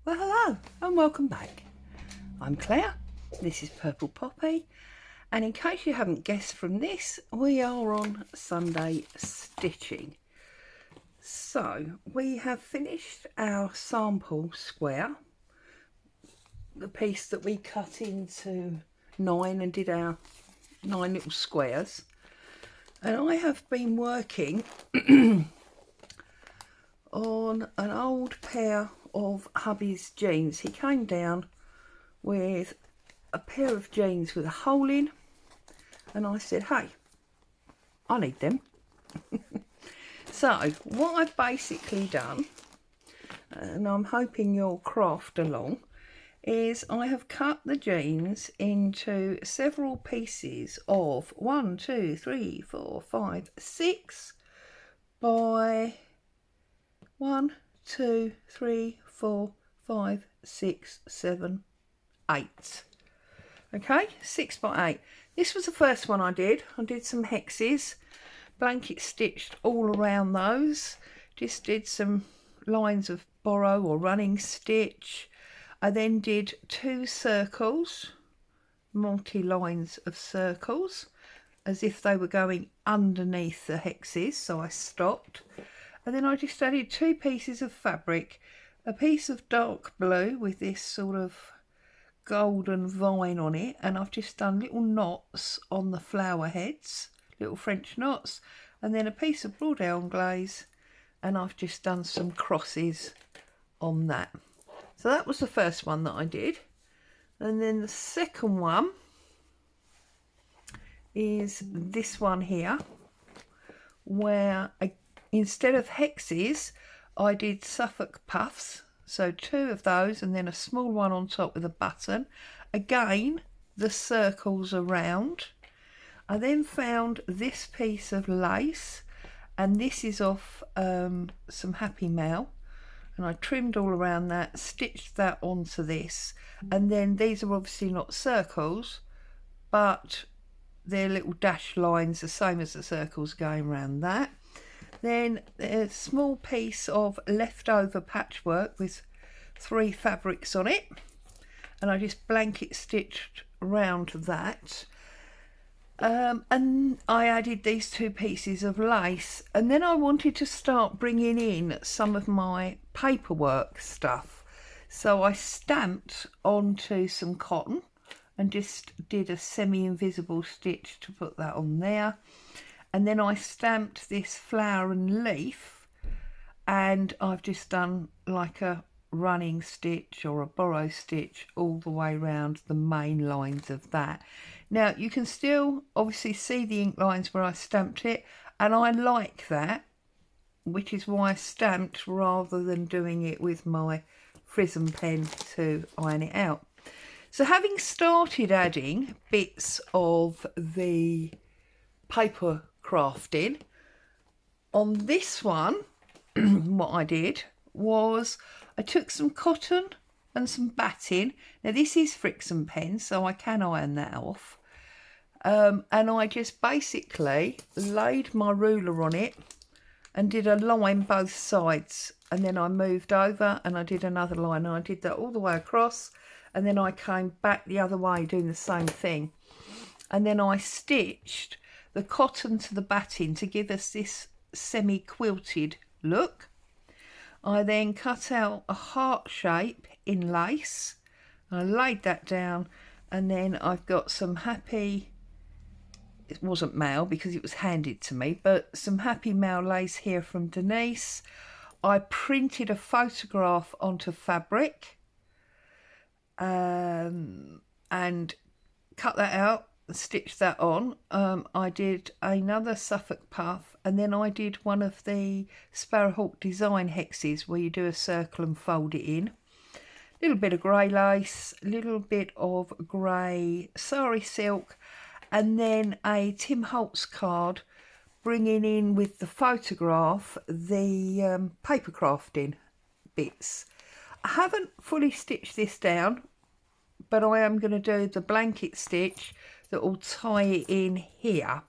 Well, hello and welcome back. I'm Claire, this is Purple Poppy, and in case you haven't guessed from this, we are on Sunday stitching. So we have finished our sample square, the piece that we cut into 9 and did our 9 little squares, and I have been working on an old pair of hubby's jeans. He came down with a pair of jeans with a hole in, and I said, hey, I need them. So what I've basically done, and I'm hoping you'll craft along, is I have cut the jeans into several pieces of 1, 2, 3, 4, 5, 6 by 1, 2, 3, 4, 5, 6, 7, 8. Okay, 6 by 8. This was the first one I did. I did some hexes, blanket stitched all around those. Just did some lines of borrow or running stitch. I then did 2 circles, multi-lines of circles, as if they were going underneath the hexes, so I stopped. And then I just added 2 pieces of fabric, a piece of dark blue with this sort of golden vine on it, and I've just done little knots on the flower heads, little French knots, and then a piece of broad elm glaze, and I've just done some crosses on that. So that was the first one that I did. And then the second one is this one here, where instead of hexes I did Suffolk puffs, so 2 of those and then a small one on top with a button. Again, the circles around. I then found this piece of lace, and this is off some Happy Mail, and I trimmed all around that, stitched that onto this, and then these are obviously not circles, but they're little dash lines, the same as the circles going around that. Then a small piece of leftover patchwork with 3 fabrics on it, and I just blanket stitched around that. And I added these 2 pieces of lace, and then I wanted to start bringing in some of my paperwork stuff, so I stamped onto some cotton and just did a semi-invisible stitch to put that on there. And then I stamped this flower and leaf, and I've just done like a running stitch or a borrow stitch all the way around the main lines of that. Now you can still obviously see the ink lines where I stamped it, and I like that, which is why I stamped rather than doing it with my frism pen to iron it out. So having started adding bits of the paper crafting on this one, what I did was I took some cotton and some batting. Now this is Frixion pen, so I can iron that off, and I just basically laid my ruler on it and did a line both sides, and then I moved over and I did another line, and I did that all the way across, and then I came back the other way doing the same thing, and then I stitched the cotton to the batting to give us this semi-quilted look. I then cut out a heart shape in lace. I laid that down, and then I've got some Happy, it wasn't mail because it was handed to me, but some Happy Mail lace here from Denise. I printed a photograph onto fabric and cut that out, stitch that on. I did another Suffolk puff, and then I did one of the Sparrowhawk design hexes where you do a circle and fold it in. A little bit of grey lace, a little bit of grey sari silk, and then a Tim Holtz card, bringing in with the photograph the paper crafting bits. I haven't fully stitched this down, but I am going to do the blanket stitch that will tie it in here.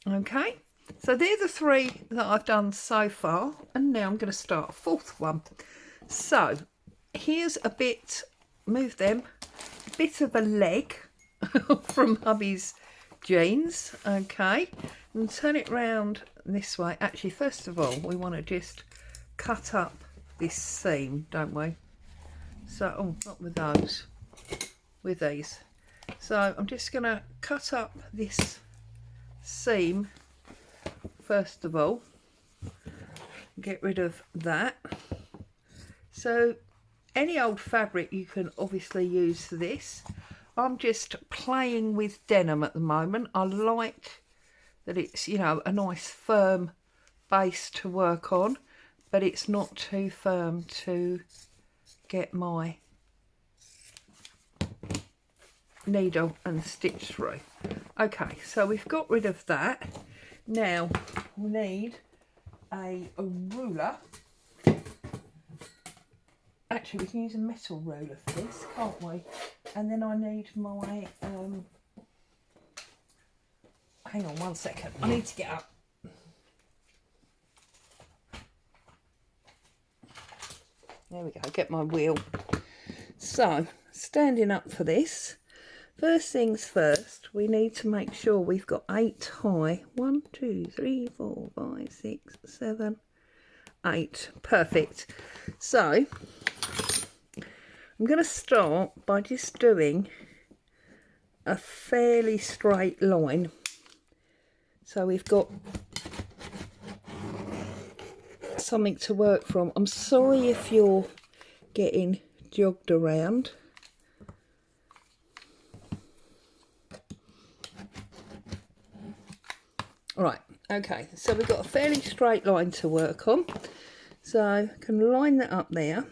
Okay, so they're the 3 that I've done so far, and now I'm going to start a 4th one. So here's a bit, move them, a bit of a leg from hubby's jeans, okay, and turn it round this way. Actually, first of all, we want to just cut up this seam, don't we? So, oh, not with those, with these. So I'm just going to cut up this seam first of all, get rid of that. So any old fabric you can obviously use for this. I'm just playing with denim at the moment. I like that it's, you know, a nice firm base to work on, but it's not too firm to get my needle and stitch through. Okay, so we've got rid of that. Now we need a ruler. Actually, we can use a metal ruler for this, can't we? And then I need my hang on one second, I need to get up. There we go, get my wheel. So standing up for this, first things first, we need to make sure we've got 8 high. 1, 2, 3, 4, 5, 6, 7, 8. Perfect. So I'm going to start by just doing a fairly straight line. So we've got something to work from. I'm sorry if you're getting jogged around. Right, okay, so we've got a fairly straight line to work on. So I can line that up there.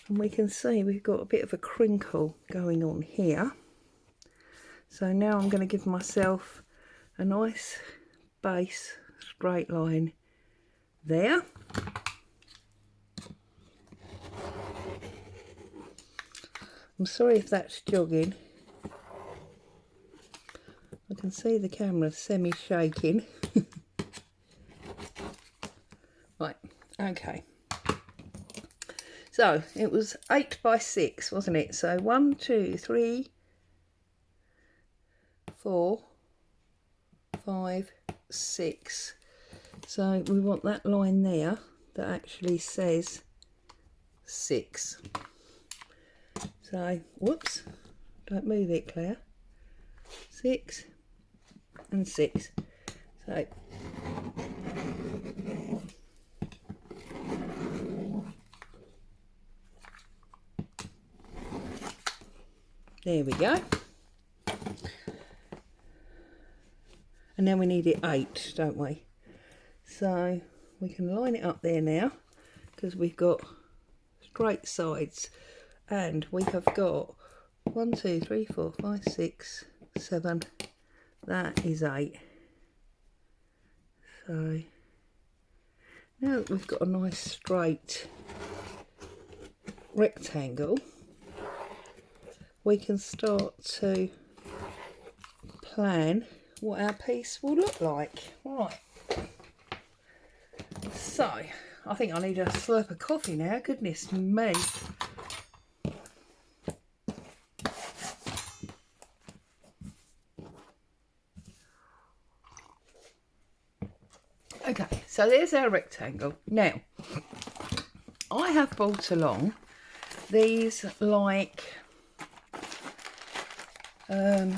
And we can see we've got a bit of a crinkle going on here. So now I'm going to give myself a nice base straight line there. I'm sorry if that's jogging. I can see the camera semi-shaking. Right, okay. So it was 8 by 6, wasn't it? So 1, 2, 3, 4, 5, 6. So we want that line there that actually says 6. So, whoops, don't move it, Claire. 6 and 6. So there we go. And then we need it 8, don't we? So we can line it up there now because we've got straight sides, and we have got 1, 2, 3, 4, 5, 6, 7. That is 8. So now that we've got a nice straight rectangle, we can start to plan what our piece will look like. Right, so I think I need a slurp of coffee now, goodness me. Okay, so there's our rectangle. Now I have brought along these like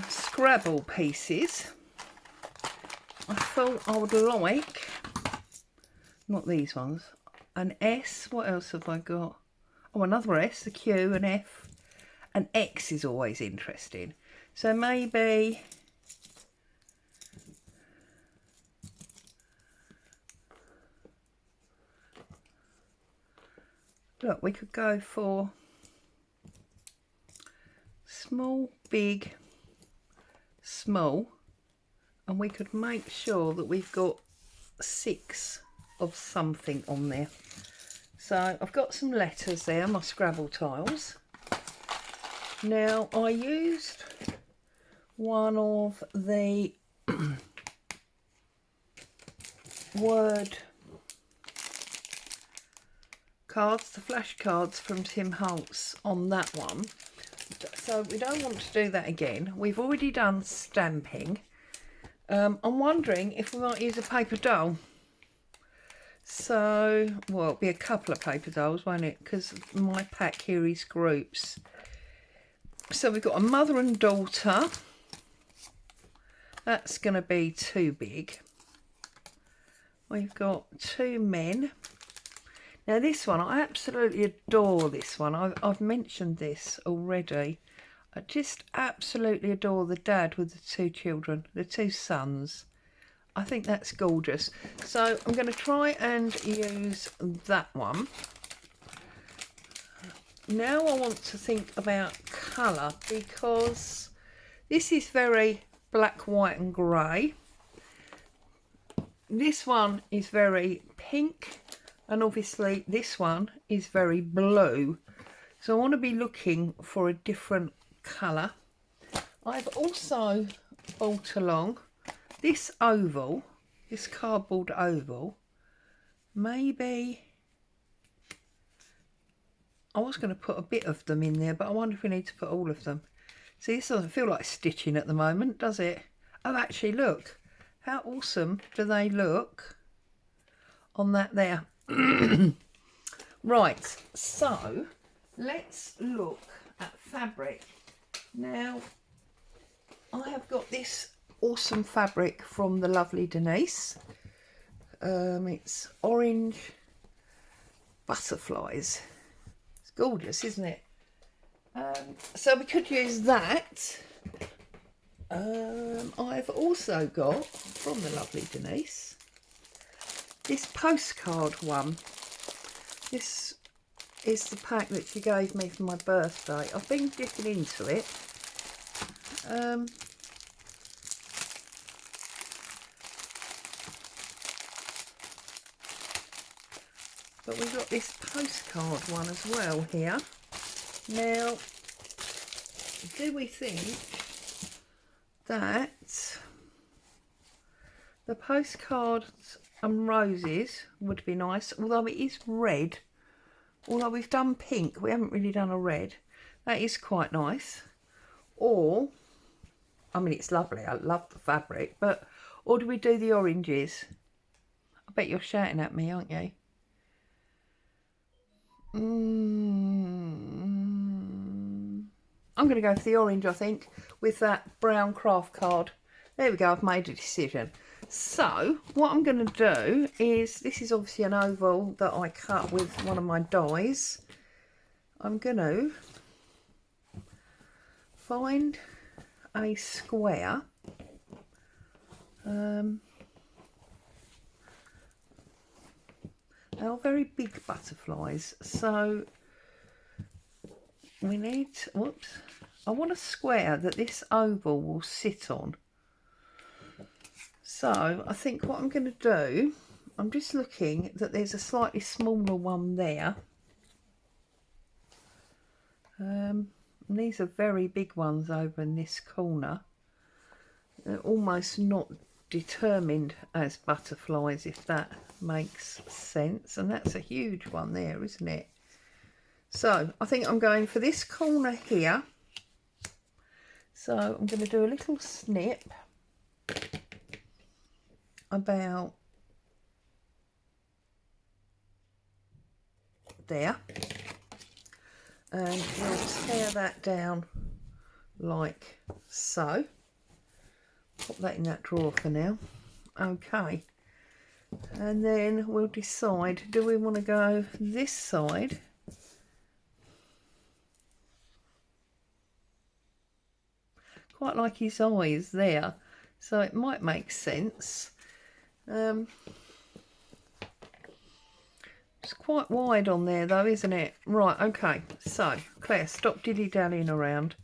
Scrabble pieces. I thought I would like, not these ones, an S. What else have I got? Oh, another S, a Q, an F. An X is always interesting. So maybe look, we could go for small, big, small, and we could make sure that we've got 6 of something on there. So I've got some letters there, my Scrabble tiles. Now I used one of the word cards, the flash cards from Tim Holtz on that one. So we don't want to do that again. We've already done stamping. I'm wondering if we might use a paper doll. So, well, it'll be a couple of paper dolls, won't it? Because my pack here is groups. So we've got a mother and daughter. That's going to be too big. We've got two men. Now this one, I absolutely adore this one. I've mentioned this already. I just absolutely adore the dad with the two children, the two sons. I think that's gorgeous. So I'm going to try and use that one. Now I want to think about colour, because this is very black, white and grey. This one is very pink, and obviously this one is very blue. So I want to be looking for a different colour. I've also brought along this oval, this cardboard oval. Maybe I was going to put a bit of them in there, but I wonder if we need to put all of them. See, this doesn't feel like stitching at the moment, does it? Oh, actually, look. How awesome do they look on that there? Right, so let's look at fabric. Now, I have got this awesome fabric from the lovely Denise. It's orange butterflies. It's gorgeous, isn't it? So we could use that. I've also got, from the lovely Denise, this postcard one. This is the pack that she gave me for my birthday. I've been dipping into it. But we've got this postcard one as well here. Now, do we think that the postcards and roses would be nice, although it is red? Although we've done pink, we haven't really done a red. That is quite nice. Or, I mean, it's lovely, I love the fabric, but, or do we do the oranges? I bet you're shouting at me, aren't you? I'm going to go for the orange, I think, with that brown craft card. There we go, I've made a decision. So, what I'm going to do is, this is obviously an oval that I cut with one of my dies. I'm going to find a square. They're very big butterflies, so we need, whoops, I want a square that this oval will sit on. So I think what I'm going to do, I'm just looking that there's a slightly smaller one there. And these are very big ones over in this corner. They're almost not determined as butterflies, if that makes sense. And that's a huge one there, isn't it? So I think I'm going for this corner here. So I'm going to do a little snip about there, and we'll tear that down like so. Put that in that drawer for now. Okay, and then we'll decide, do we want to go this side quite like his eyes there, so it might make sense. It's quite wide on there though, isn't it? Right, okay, so Claire, stop dilly-dallying around.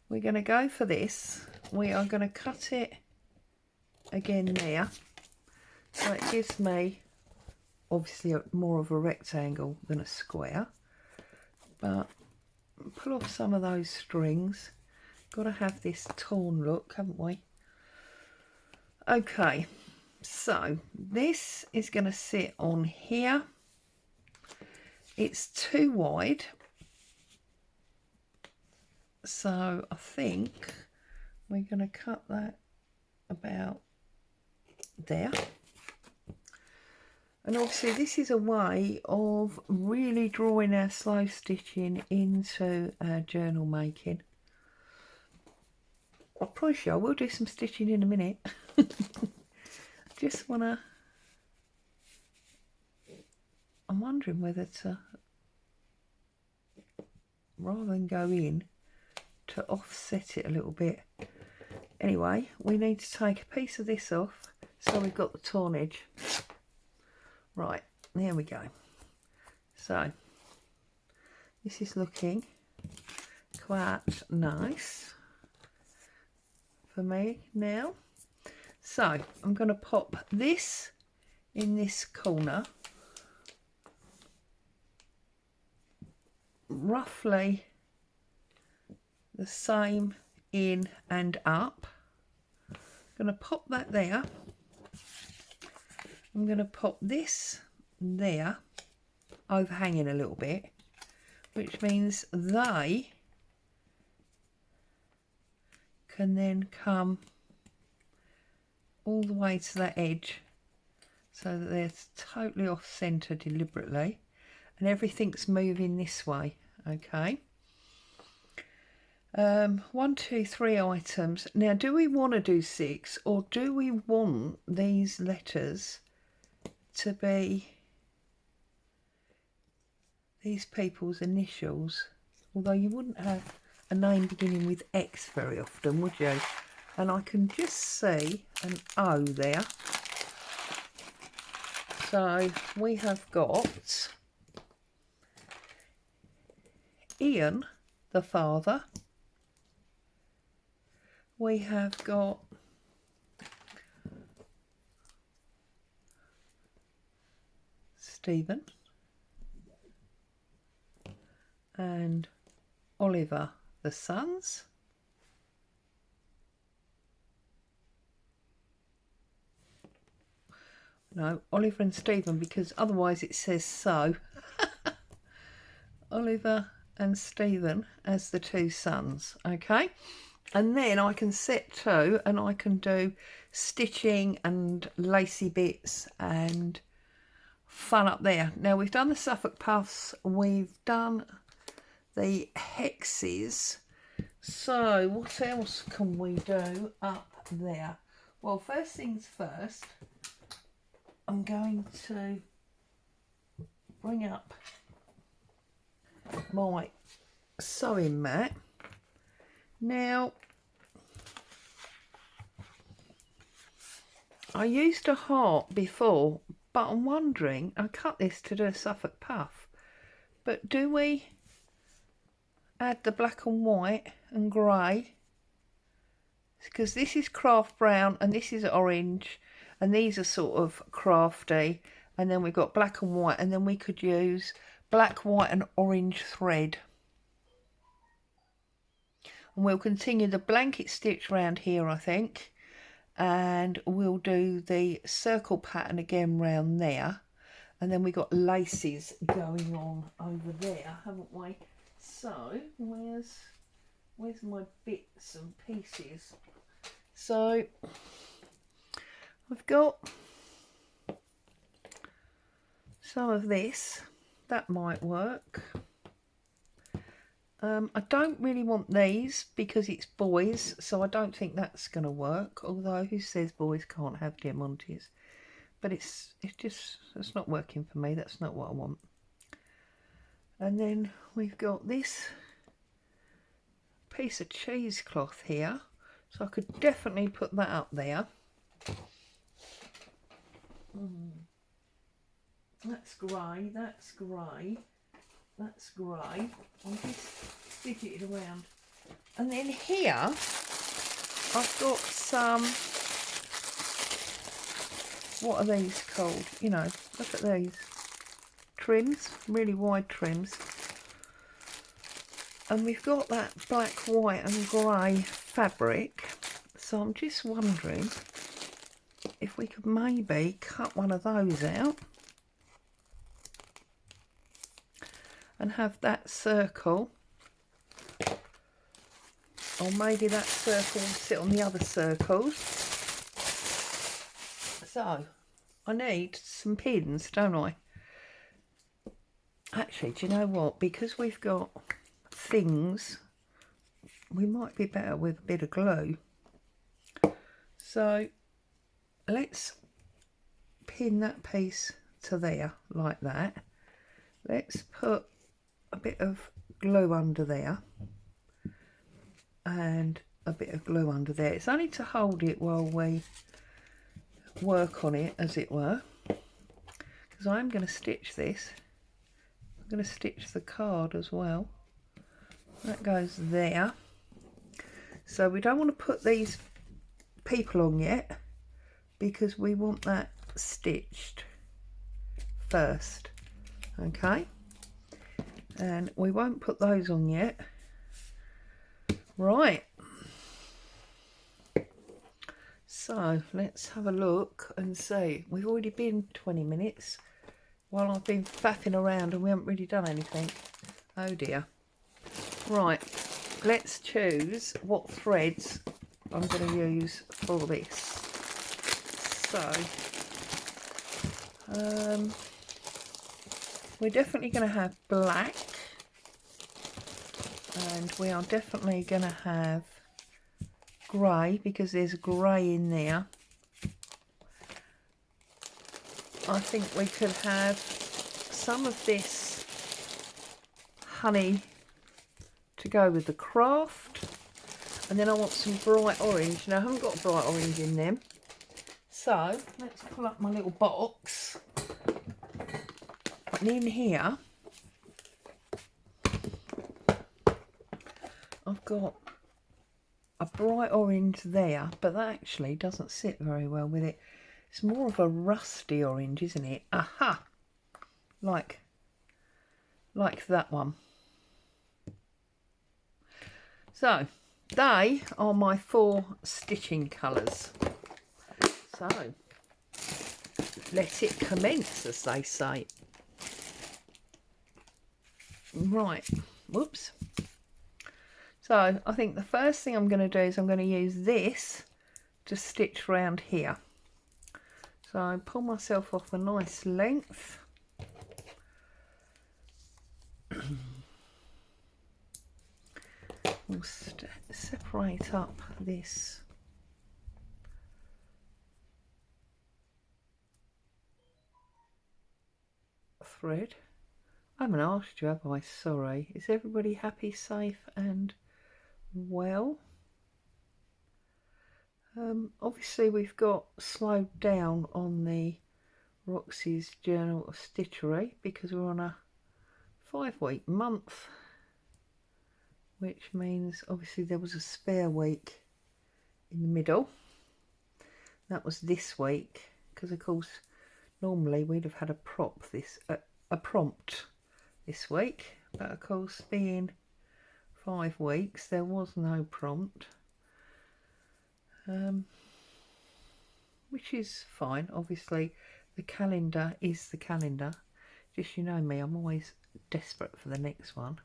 We're going to go for this. We are going to cut it again there, so it gives me obviously more of a rectangle than a square, but pull off some of those strings. Got to have this torn look, haven't we? Okay, so this is going to sit on here. it's too wide, so I think we're going to cut that about there. And obviously this is a way of really drawing our slow stitching into our journal making. I promise you I will do some stitching in a minute. Just want to, I'm wondering whether to, rather than go in, to offset it a little bit. Anyway, we need to take a piece of this off so we've got the torn edge. Right, there we go. So this is looking quite nice for me now. So I'm going to pop this in this corner, roughly the same in and up. I'm going to pop that there. I'm going to pop this there, overhanging a little bit, which means they can then come all the way to that edge so that they're totally off centre deliberately and everything's moving this way. Okay. 1, 2, 3 items. Now, do we want to do 6, or do we want these letters to be these people's initials? Although you wouldn't have a name beginning with X very often, would you? And I can just see an O there. So we have got Ian, the father. We have got Stephen and Oliver, the sons. No, Oliver and Stephen, because otherwise it says so. Oliver and Stephen as the 2 sons. Okay. And then I can set to, and I can do stitching and lacy bits and fun up there. Now we've done the Suffolk puffs, we've done the hexes. So what else can we do up there? Well, first things first, I'm going to bring up my sewing mat. Now, I used a heart before, but I'm wondering, I cut this to do a Suffolk puff, but do we add the black and white and grey? Because this is craft brown and this is orange, and these are sort of crafty, and then we've got black and white, and then we could use black, white and orange thread. And we'll continue the blanket stitch round here, I think, and we'll do the circle pattern again round there, and then we've got laces going on over there, haven't we? So where's my bits and pieces? So I've got some of this, that might work. I don't really want these because it's boys, so I don't think that's going to work. Although who says boys can't have diamantes? But it's not working for me. That's not what I want. And then we've got this piece of cheesecloth here, so I could definitely put that up there. That's grey. That's grey. That's grey. I'll just stick it around. And then here I've got some, what are these called? You know, look at these. Trims, really wide trims. And we've got that black, white and grey fabric. So I'm just wondering if we could maybe cut one of those out. and have that circle, or maybe that circle will sit on the other circles. So I need some pins, don't I? Actually, do you know what? Because we've got things, we might be better with a bit of glue. So let's pin that piece to there like that. Let's put a bit of glue under there and a bit of glue under there. It's only to hold it while we work on it, as it were, because I'm going to stitch this. I'm going to stitch the card as well. That goes there. So we don't want to put these people on yet, because we want that stitched first. Okay, and we won't put those on yet. Right, so let's have a look and see. We've already been 20 minutes while I've been faffing around and we haven't really done anything. Oh dear. Right, let's choose what threads I'm going to use for this. So we're definitely going to have black, and we are definitely going to have grey, because there's grey in there. I think we could have some of this honey to go with the craft, and then I want some bright orange. Now I haven't got bright orange in them, so let's pull up my little box. And in here I've got a bright orange there, but that actually doesn't sit very well with it. It's more of a rusty orange, isn't it? Aha! Like that one. So they are my 4 stitching colours. So let it commence, as they say. Right, whoops. So I think the first thing I'm going to do is I'm going to use this to stitch round here. So I pull myself off a nice length. We'll separate up this thread. I haven't asked you, have I? Sorry. Is everybody happy, safe and well? Obviously we've got slowed down on the Roxy's Journal of Stitchery because we're on a 5-week month, which means obviously there was a spare week in the middle. That was this week, because of course normally we'd have had a prompt this week, but of course being 5 weeks there was no prompt, which is fine. Obviously the calendar is the calendar, just, you know me, I'm always desperate for the next one,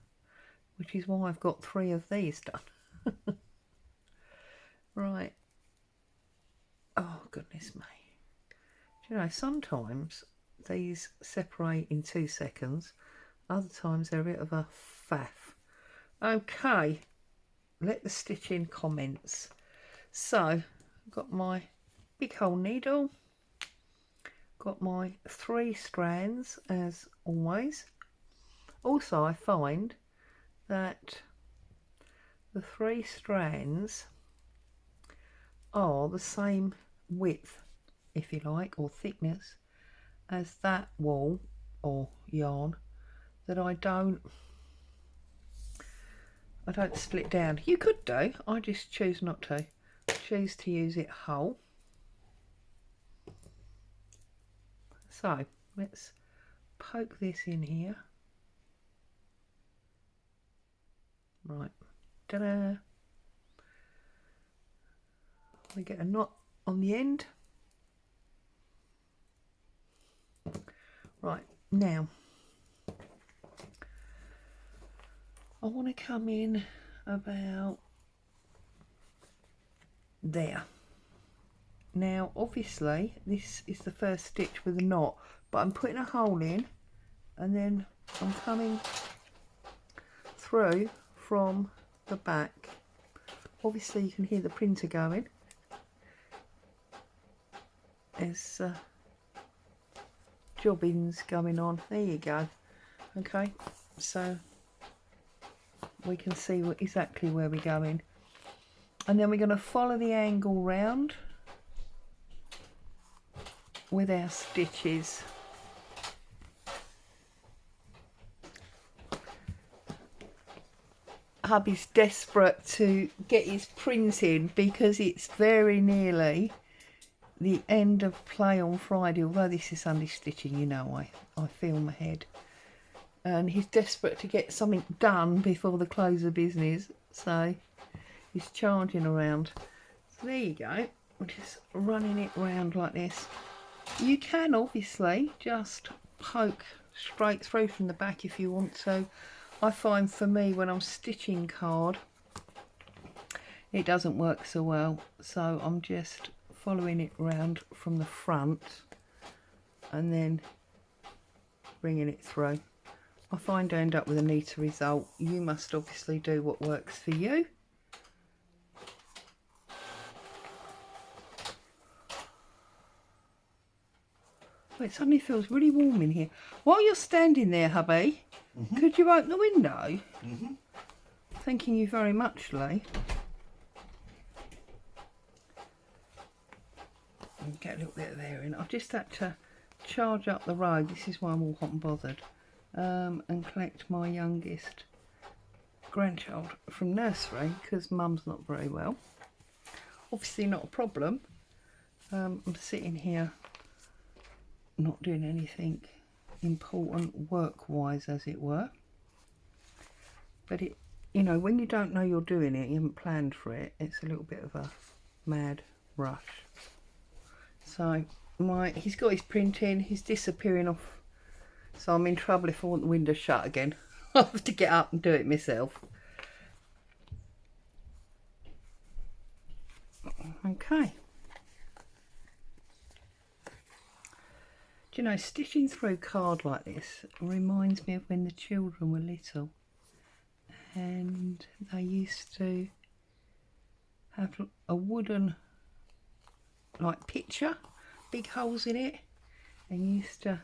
which is why I've got 3 of these done. Right, oh goodness me, do you know, sometimes these separate in 2 seconds, other times they're a bit of a faff. Okay, let the stitching commence. So I've got my big hole needle, got my 3 strands as always. Also I find that the 3 strands are the same width, if you like, or thickness as that wool or yarn, that I don't split down. You could do, I just choose not to. I choose to use it whole. So let's poke this in here. Right, ta-da! We get a knot on the end. Right, now I want to come in about there. Now obviously this is the first stitch with a knot, but I'm putting a hole in and then I'm coming through from the back. Obviously you can hear the printer going. There's jobbings going on. There you go. Okay, so we can see exactly where we're going, and then we're going to follow the angle round with our stitches. Hubby's desperate to get his print in because it's very nearly the end of play on Friday, although this is Sunday stitching, you know, I film ahead. And he's desperate to get something done before the close of business, so he's charging around. So there you go, we're just running it round like this. You can obviously just poke straight through from the back if you want to. I find for me when I'm stitching card it doesn't work so well, so I'm just following it round from the front and then bringing it through. I find I end up with a neater result. You must obviously do what works for you. Oh, it suddenly feels really warm in here. While you're standing there, hubby, could you open the window? Thanking you very much, Lee. And get a little bit of air in. I've just had to charge up the road. This is why I'm all hot and bothered. And collect my youngest grandchild from nursery because mum's not very well. Obviously not a problem. I'm sitting here not doing anything important work-wise, as it were. But it, you know, when you don't know you're doing it, you haven't planned for it, it's a little bit of a mad rush. So he's got his print in, he's disappearing off. So I'm in trouble if I want the window shut again. I'll have to get up and do it myself. Okay. Do you know, stitching through card like this reminds me of when the children were little. And they used to have a wooden, like, pitcher, big holes in it. And used to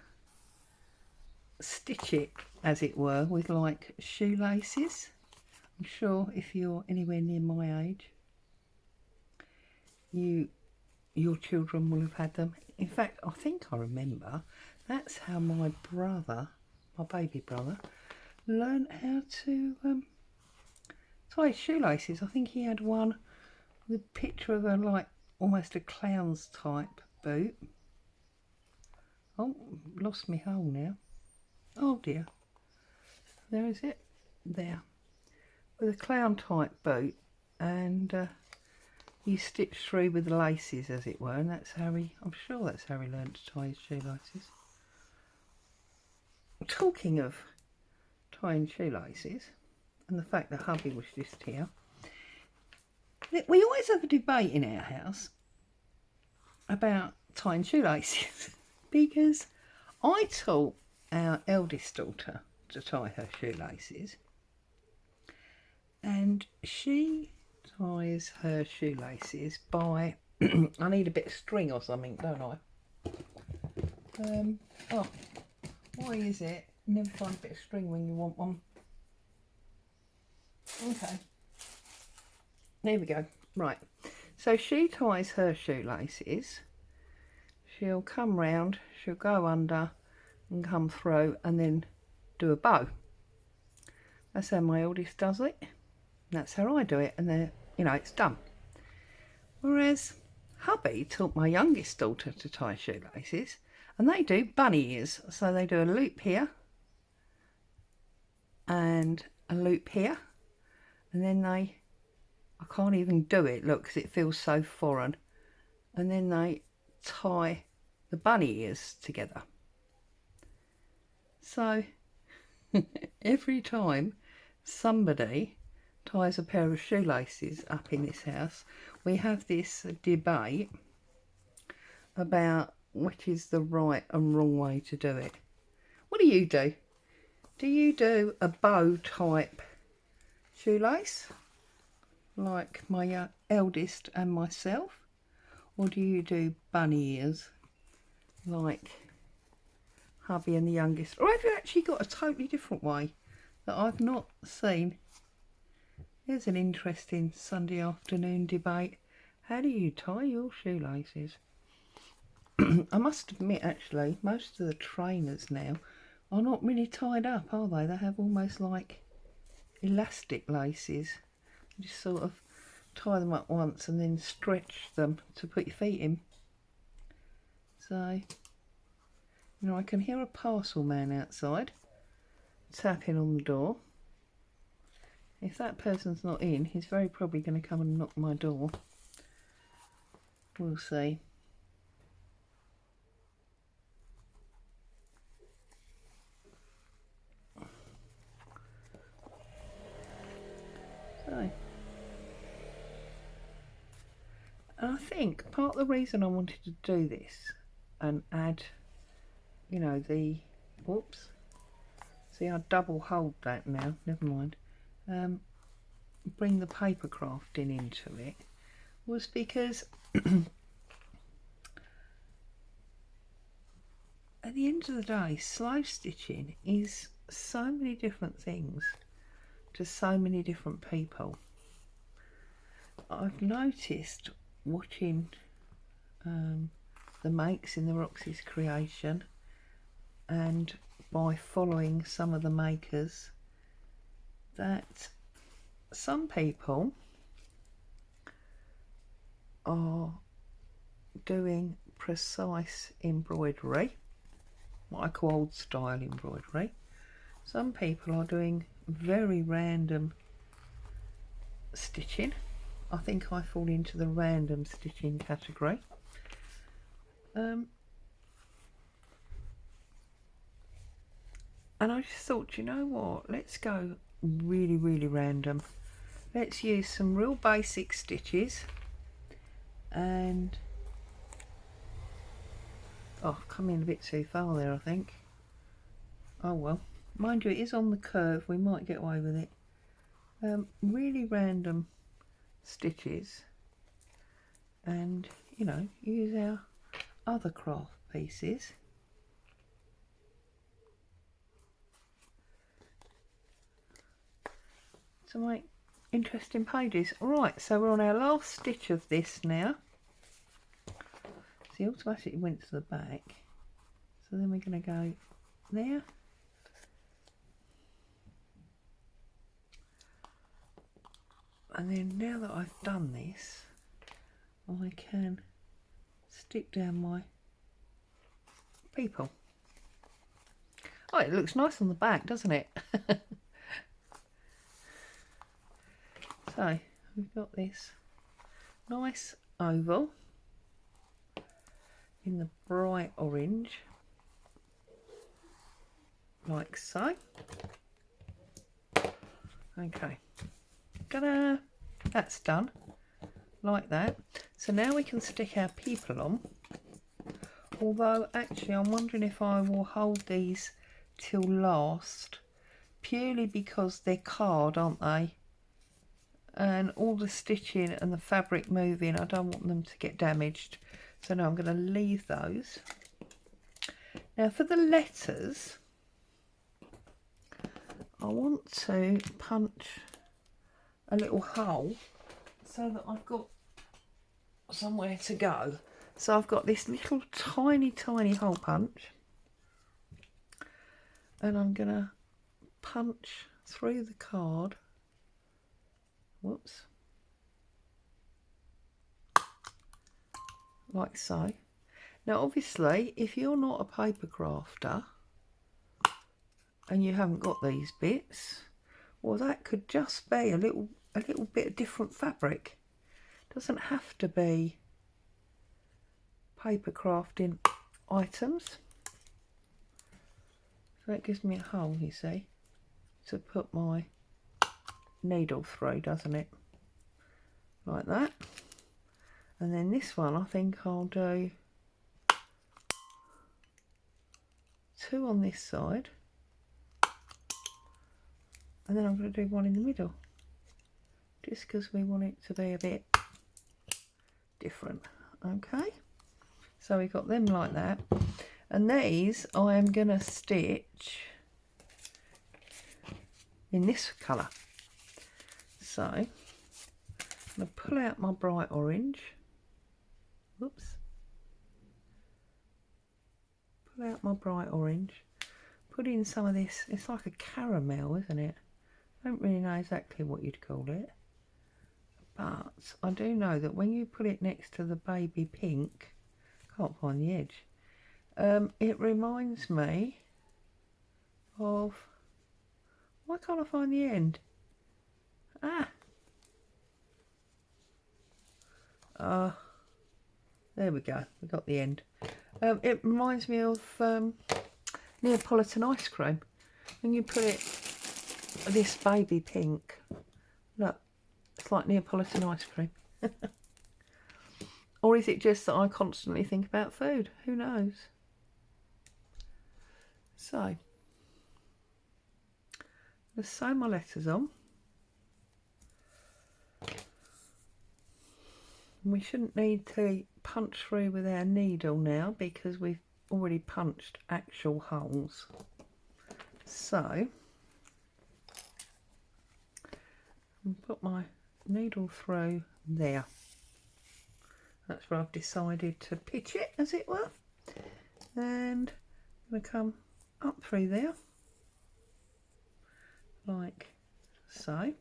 stitch it, as it were, with like shoelaces. I'm sure if you're anywhere near my age, your children will have had them. In fact, I think I remember that's how my brother, my baby brother, learned how to tie shoelaces. I think he had one with a picture of a, like, almost a clown's type boot. Oh, lost my hole now. Oh dear, there is it, there, with a clown type boot, and he stitched through with the laces, as it were, and that's how I'm sure that's how he learned to tie his shoelaces. Talking of tying shoelaces, and the fact that hubby was just here, we always have a debate in our house about tying shoelaces because I taught our eldest daughter to tie her shoelaces, and she ties her shoelaces by I need a bit of string or something, don't I? Oh, why is it you never find a bit of string when you want one? Okay, there we go. Right, so she ties her shoelaces, she'll come round, she'll go under and come through and then do a bow. That's how my eldest does it. That's how I do it, and then, you know, it's done. Whereas hubby taught my youngest daughter to tie shoelaces, and they do bunny ears. So they do a loop here and a loop here, and then I can't even do it, look, because it feels so foreign, and then they tie the bunny ears together. So every time somebody ties a pair of shoelaces up in this house, we have this debate about which is the right and wrong way to do it. What do you do? Do you do a bow type shoelace like my eldest and myself, or do you do bunny ears like hubby and the youngest, or have you actually got a totally different way that I've not seen? There's an interesting Sunday afternoon debate. How do you tie your shoelaces? I must admit, actually, most of the trainers now are not really tied up, are they? They have almost like elastic laces. You just sort of tie them up once and then stretch them to put your feet in. So, you know, I can hear a parcel man outside tapping on the door. If that person's not in, he's very probably going to come and knock my door. We'll see. So, and I think part of the reason I wanted to do this and add, you know, the, whoops, see I double hold that now, never mind, bring the paper crafting into it, was because at the end of the day, slow stitching is so many different things to so many different people. I've noticed watching the makes in the Roxy's creation, and by following some of the makers, that some people are doing precise embroidery, what I call old style embroidery. Some people are doing very random stitching. I think I fall into the random stitching category. And I just thought, you know what, let's go really, really random. Let's use some real basic stitches, and oh, I've come in a bit too far there, I think. Oh well, mind you, it is on the curve, we might get away with it. Really random stitches, and you know, use our other craft pieces to make interesting pages. Right, so we're on our last stitch of this now. See, automatically went to the back, so then we're going to go there, and then now that I've done this, I can stick down my people. Oh, it looks nice on the back, doesn't it? So we've got this nice oval in the bright orange, like so. Okay, ta-da! That's done, like that. So now we can stick our people on. Although actually I'm wondering if I will hold these till last, purely because they're card, aren't they? And all the stitching and the fabric moving, I don't want them to get damaged. So now I'm going to leave those. Now for the letters, I want to punch a little hole so that I've got somewhere to go. So I've got this little tiny hole punch, and I'm going to punch through the card. Whoops. Like so. Now obviously if you're not a paper crafter and you haven't got these bits, well, that could just be a little bit of different fabric. It doesn't have to be paper crafting items. So that gives me a hole, you see, to put my needle through, doesn't it? Like that. And then this one, I think I'll do 2 on this side, and then I'm going to do 1 in the middle, just because we want it to be a bit different. Okay, so we got them like that, and these I am going to stitch in this colour. So I'm going to pull out my bright orange. Whoops. Pull out my bright orange, put in some of this, it's like a caramel, isn't it? I don't really know exactly what you'd call it, but I do know that when you put it next to the baby pink, can't find the edge, it reminds me of, why can't I find the end? There we go, we got the end. It reminds me of Neapolitan ice cream. When you put it, this baby pink, look, it's like Neapolitan ice cream. Or is it just that I constantly think about food? Who knows? So, let's sew my letters on. We shouldn't need to punch through with our needle now because we've already punched actual holes. So, I'll put my needle through there. That's where I've decided to pitch it, as it were. And I'm going to come up through there, like so. I'm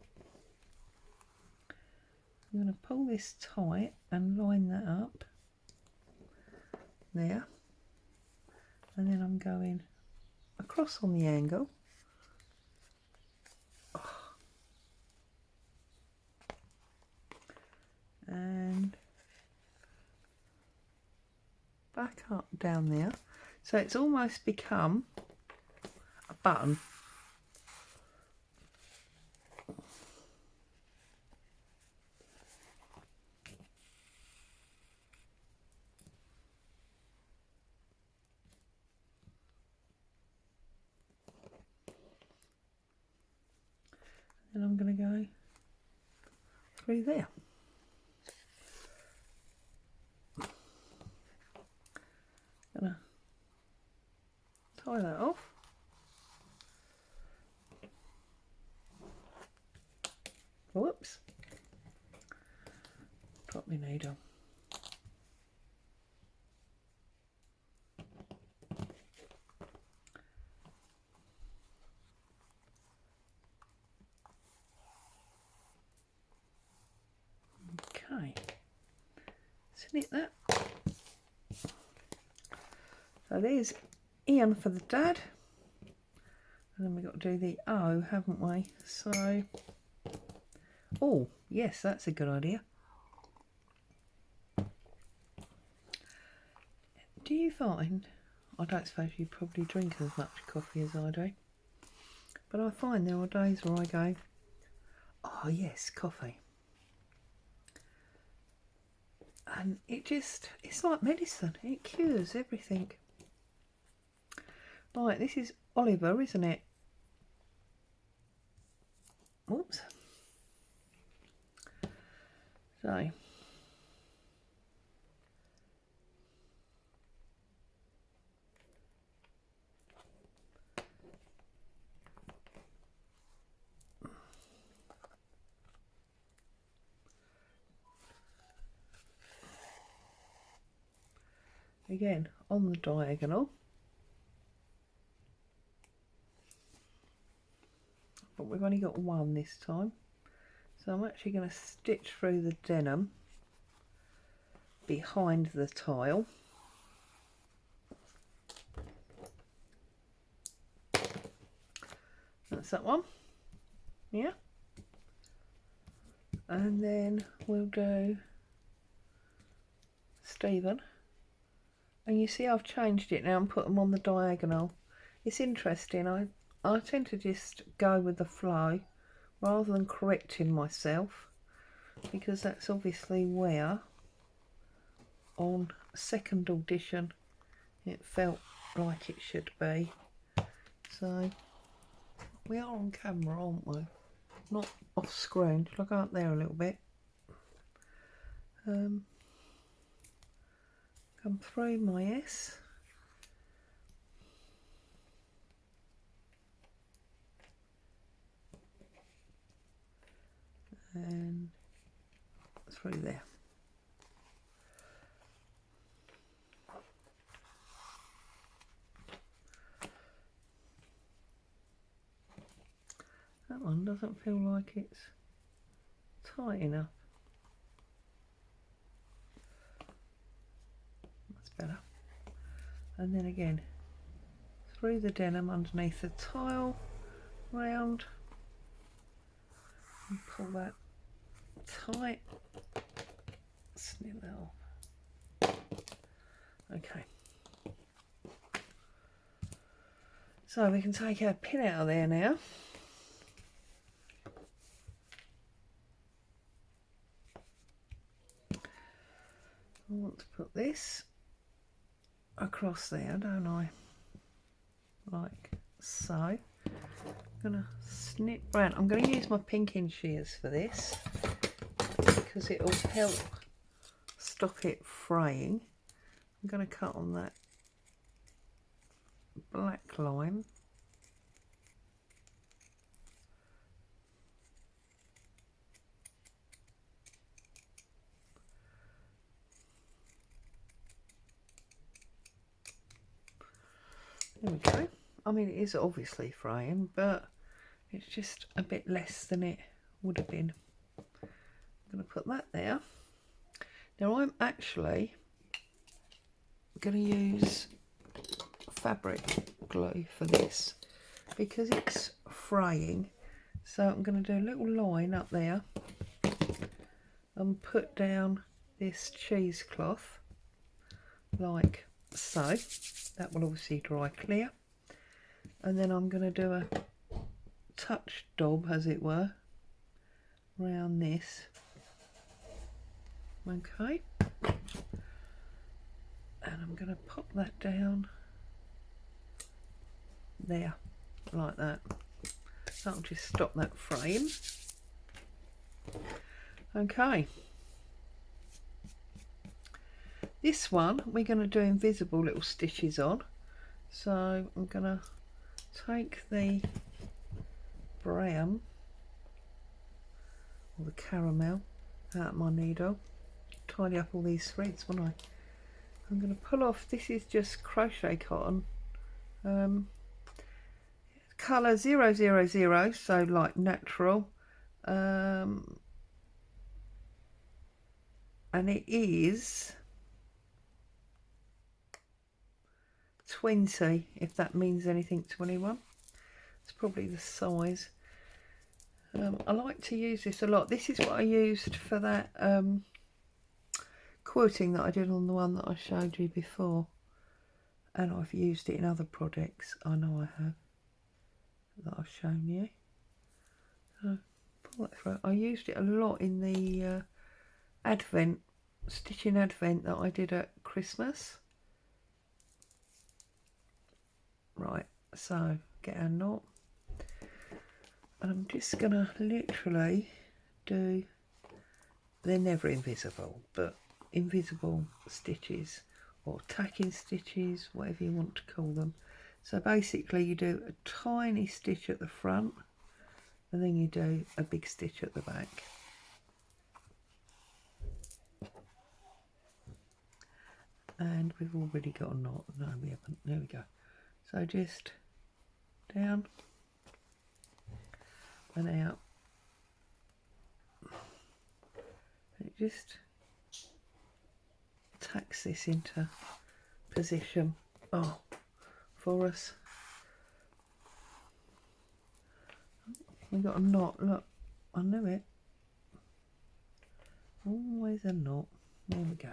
going to pull this tight and line that up there, and then I'm going across on the angle, and back up down there, so it's almost become a button. And I'm going to go through there. Gonna tie that off. Whoops. Drop my needle. Okay, snip that. So there's Ian for the dad, and then we've got to do the O, haven't we? So, oh yes, that's a good idea. Do you find, I don't suppose you probably drink as much coffee as I do, but I find there are days where I go, oh yes, coffee. And it's like medicine. It cures everything. Right, this is Oliver, isn't it? Oops. So. Again, on the diagonal. But we've only got one this time. So I'm actually going to stitch through the denim behind the tile. That's that one. Yeah. And then we'll do Stephen. And you see I've changed it now and put them on the diagonal. It's interesting. I tend to just go with the flow rather than correcting myself, because that's obviously where on second audition it felt like it should be. So we are on camera, aren't we? Not off screen. Shall I go up there a little bit? Come through my S. And through there. That one doesn't feel like it's tight enough. That's better. And then again, through the denim underneath the tile, round, and pull that tight, snip that off. Okay. So we can take our pin out of there now. I want to put this across there, don't I? Like so. I'm going to snip round. I'm going to use my pinking shears for this because it will help stop it fraying. I'm going to cut on that black line. There we go. I mean, it is obviously fraying, but it's just a bit less than it would have been. I'm going to put that there. Now I'm actually going to use fabric glue for this because it's fraying. So I'm going to do a little line up there and put down this cheesecloth like so. That will obviously dry clear. And then I'm going to do a touch daub, as it were, around this. Okay. And I'm going to pop that down there, like that. That'll just stop that frame. Okay. This one we're going to do invisible little stitches on. So I'm going to take the brown or the caramel out of my needle, tidy up all these threads, won't I? I'm going to pull off, this is just crochet cotton, colour 000, so like natural, and it is 20, if that means anything to anyone. It's probably the size. I like to use this a lot. This is what I used for that quilting that I did on the one that I showed you before, and I've used it in other projects. I know I have, that I've shown you. So pull that through. I used it a lot in the Advent, stitching Advent that I did at Christmas. Right, so get our knot, and I'm just gonna literally do, they're never invisible, but invisible stitches or tacking stitches, whatever you want to call them. So basically you do a tiny stitch at the front and then you do a big stitch at the back. And we've already got a knot. No, we haven't. There we go. So just down and out. It just tacks this into position for us. We've got a knot. Look, I knew it. Always a knot. There we go.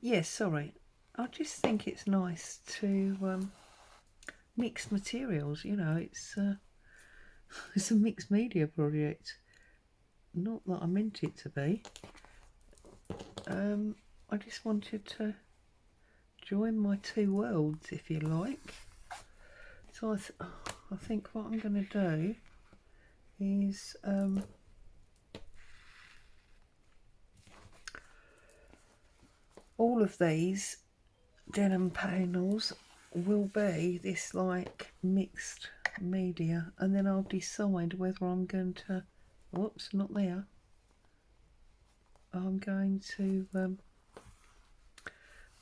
yes, sorry. I just think it's nice to mix materials. You know, it's it's a mixed media project. Not that I meant it to be. I just wanted to join my two worlds, if you like. So I think what I'm going to do is all of these denim panels will be this like mixed media, and then I'll decide whether I'm going to, whoops, not there, I'm going to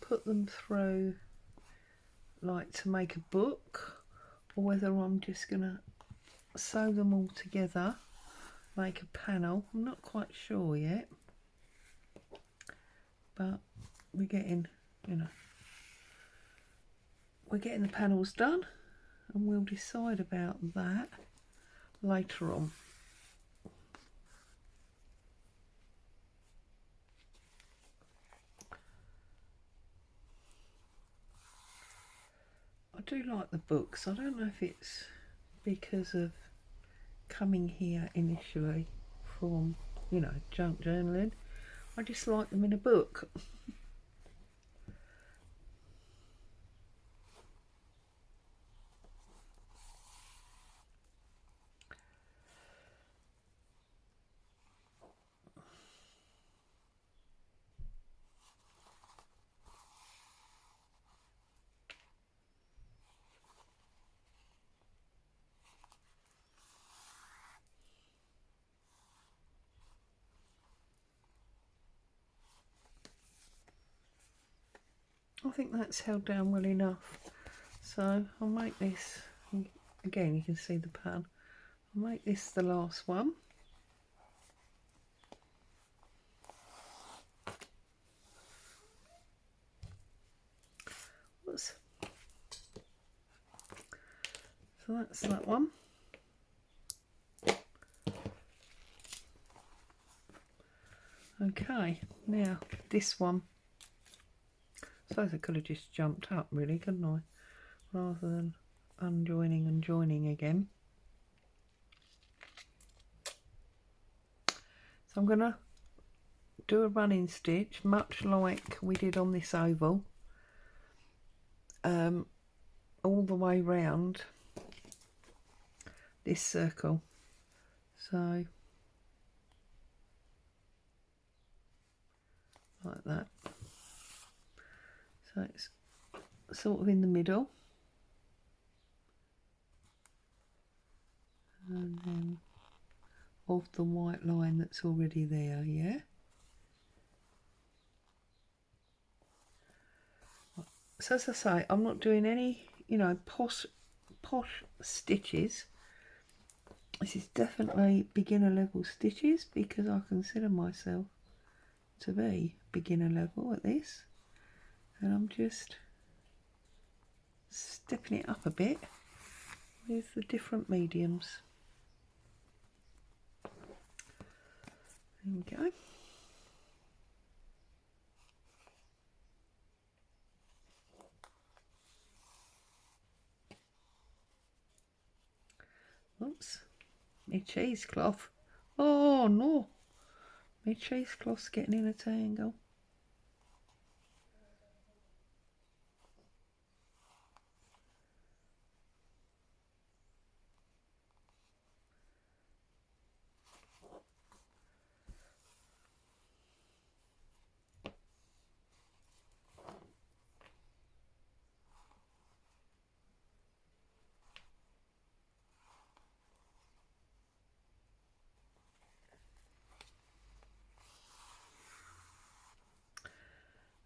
put them through like to make a book, or whether I'm just going to sew them all together, make a panel. I'm not quite sure yet, but we're getting, you know, we're getting the panels done, and we'll decide about that later on. I do like the books. I don't know if it's because of coming here initially from, you know, junk journaling. I just like them in a book. I think that's held down well enough. So I'll make this, again you can see the pan, I'll make this the last one. Oops. So that's that one. Okay, now this one. I suppose I could have just jumped up really, couldn't I? Rather than unjoining and joining again. So I'm going to do a running stitch, much like we did on this oval, all the way round this circle. So like that. So it's sort of in the middle, and then of the white line that's already there, yeah. So as I say, I'm not doing any, you know, posh stitches. This is definitely beginner level stitches because I consider myself to be beginner level at this, and I'm just stepping it up a bit with the different mediums. There we go. Oops, my cheesecloth. Oh no, my cheesecloth's getting in a tangle.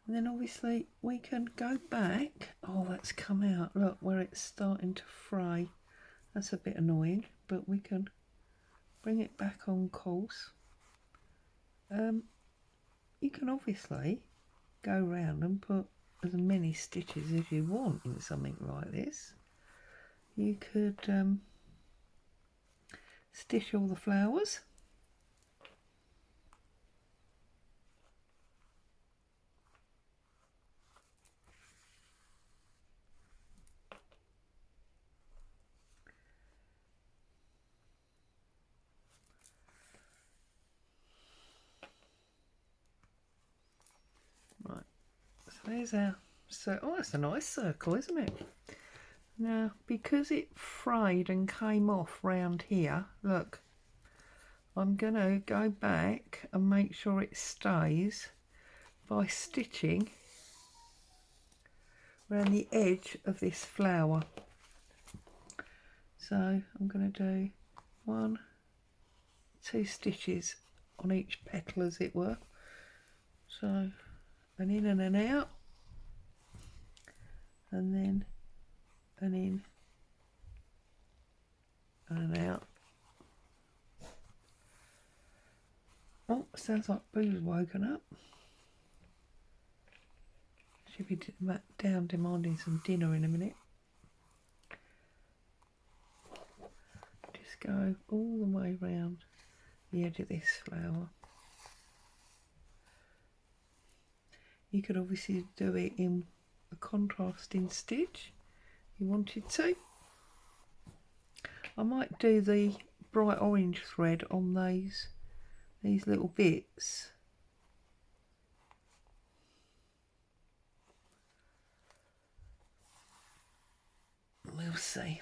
And then obviously we can go back. Oh, that's come out. Look, where it's starting to fray. That's a bit annoying, but we can bring it back on course. You can obviously go round and put as many stitches as you want in something like this. You could stitch all the flowers. there's our circle. Oh, that's a nice circle, isn't it? Now, because it frayed and came off round here, look, I'm going to go back and make sure it stays by stitching around the edge of this flower. So I'm going to do 1, 2 stitches on each petal, as it were. So an in and an out, and then an in and an out. Oh, sounds like Boo's woken up. She'll be down demanding some dinner in a minute. Just go all the way round the edge of this flower. You could obviously do it in a contrasting stitch if you wanted to. I might do the bright orange thread on these little bits. We'll see.